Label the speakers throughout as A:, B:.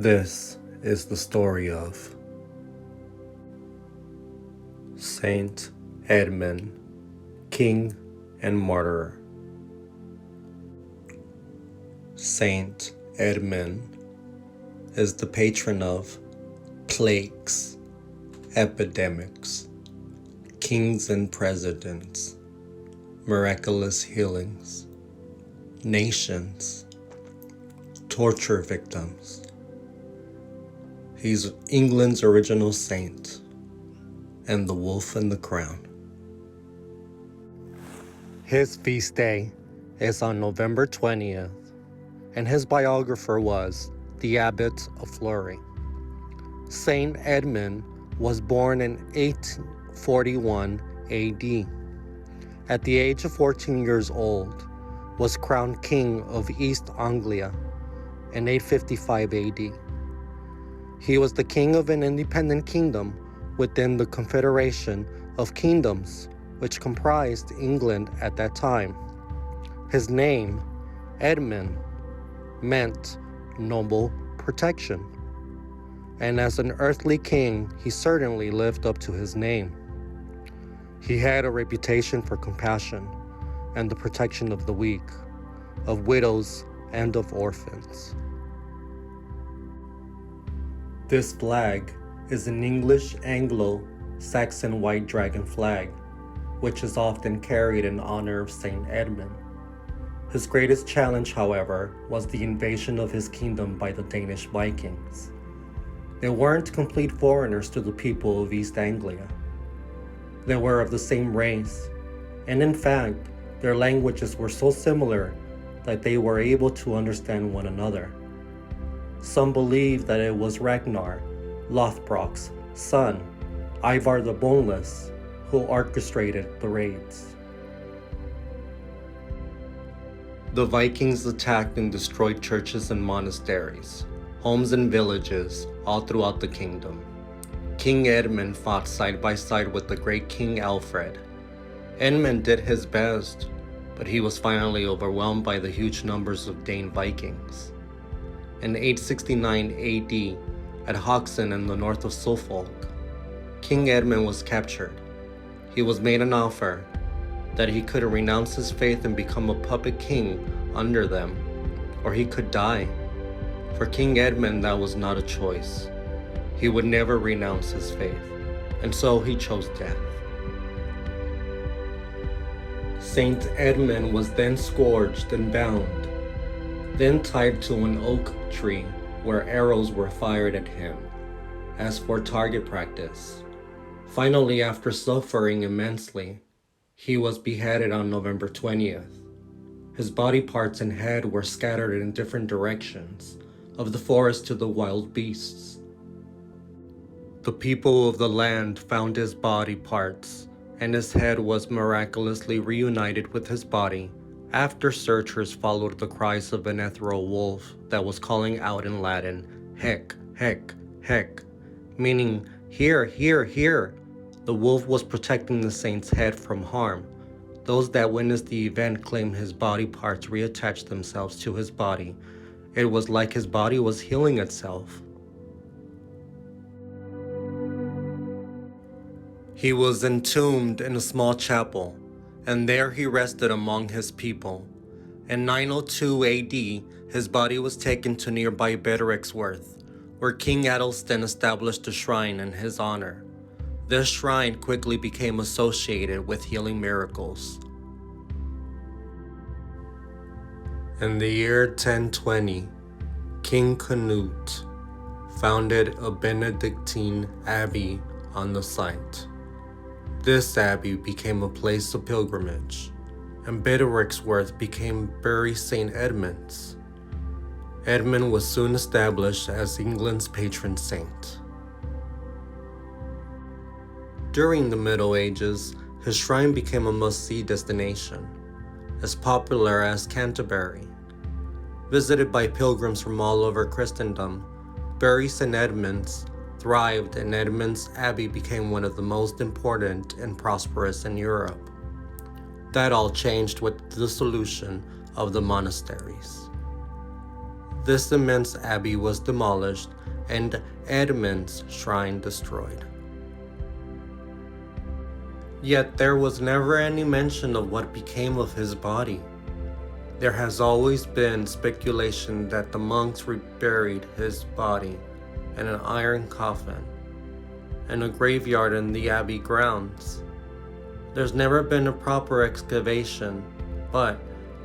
A: This is the story of Saint Edmund, king and martyr. Saint Edmund is the patron of plagues, epidemics, kings and presidents, miraculous healings, nations, torture victims. He's England's original saint and the wolf in the crown. His feast day is on November 20th, and his biographer was the Abbot of Fleury. Saint Edmund was born in 841 AD. At the age of 14 years old, was crowned king of East Anglia in 855 AD. He was the king of an independent kingdom within the Confederation of Kingdoms, which comprised England at that time. His name, Edmund, meant noble protection, and as an earthly king, he certainly lived up to his name. He had a reputation for compassion and the protection of the weak, of widows, and of orphans. This flag is an English Anglo-Saxon white dragon flag, which is often carried in honor of Saint Edmund. His greatest challenge, however, was the invasion of his kingdom by the Danish Vikings. They weren't complete foreigners to the people of East Anglia. They were of the same race, and in fact, their languages were so similar that they were able to understand one another. Some believe that it was Ragnar, Lothbrok's son, Ivar the Boneless, who orchestrated the raids. The Vikings attacked and destroyed churches and monasteries, homes and villages all throughout the kingdom. King Edmund fought side by side with the great King Alfred. Edmund did his best, but he was finally overwhelmed by the huge numbers of Dane Vikings. In 869 AD, at Hoxne in the north of Suffolk, King Edmund was captured. He was made an offer that he could renounce his faith and become a puppet king under them, or he could die. For King Edmund, that was not a choice. He would never renounce his faith, and so he chose death. Saint Edmund was then scourged and bound, then tied to an oak tree where arrows were fired at him, as for target practice. Finally, after suffering immensely, he was beheaded on November 20th. His body parts and head were scattered in different directions, of the forest to the wild beasts. The people of the land found his body parts, and his head was miraculously reunited with his body after searchers followed the cries of an ethereal wolf that was calling out in Latin, "Hec, hec, hec," meaning, "Here, here, here." The wolf was protecting the saint's head from harm. Those that witnessed the event claimed his body parts reattached themselves to his body. It was like his body was healing itself. He was entombed in a small chapel, and there he rested among his people. In 902 AD, his body was taken to nearby Bedericksworth, where King Athelstan established a shrine in his honor. This shrine quickly became associated with healing miracles. In the year 1020, King Canute founded a Benedictine abbey on the site. This abbey became a place of pilgrimage, and Bedericksworth became Bury St. Edmund's. Edmund was soon established as England's patron saint. During the Middle Ages, his shrine became a must-see destination, as popular as Canterbury. Visited by pilgrims from all over Christendom, Bury St. Edmund's thrived, and Edmund's Abbey became one of the most important and prosperous in Europe. That all changed with the dissolution of the monasteries. This immense abbey was demolished and Edmund's shrine destroyed. Yet there was never any mention of what became of his body. There has always been speculation that the monks reburied his body in an iron coffin in a graveyard in the abbey grounds. There's never been a proper excavation, but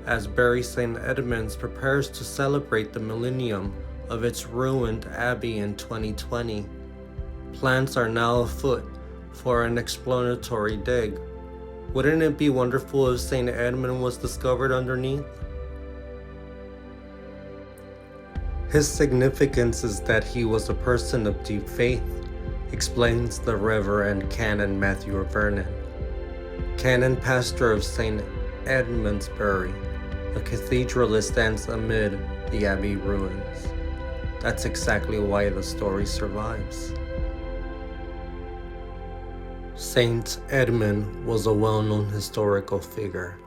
A: as Bury Saint Edmund's prepares to celebrate the millennium of its ruined abbey in 2020, plans are now afoot for an exploratory dig. Wouldn't it be wonderful if Saint Edmund was discovered underneath? His significance is that he was a person of deep faith, explains the Reverend Canon Matthew Vernon, Canon Pastor of St. Edmundsbury, a cathedral that stands amid the abbey ruins. That's exactly why the story survives. Saint Edmund was a well-known historical figure.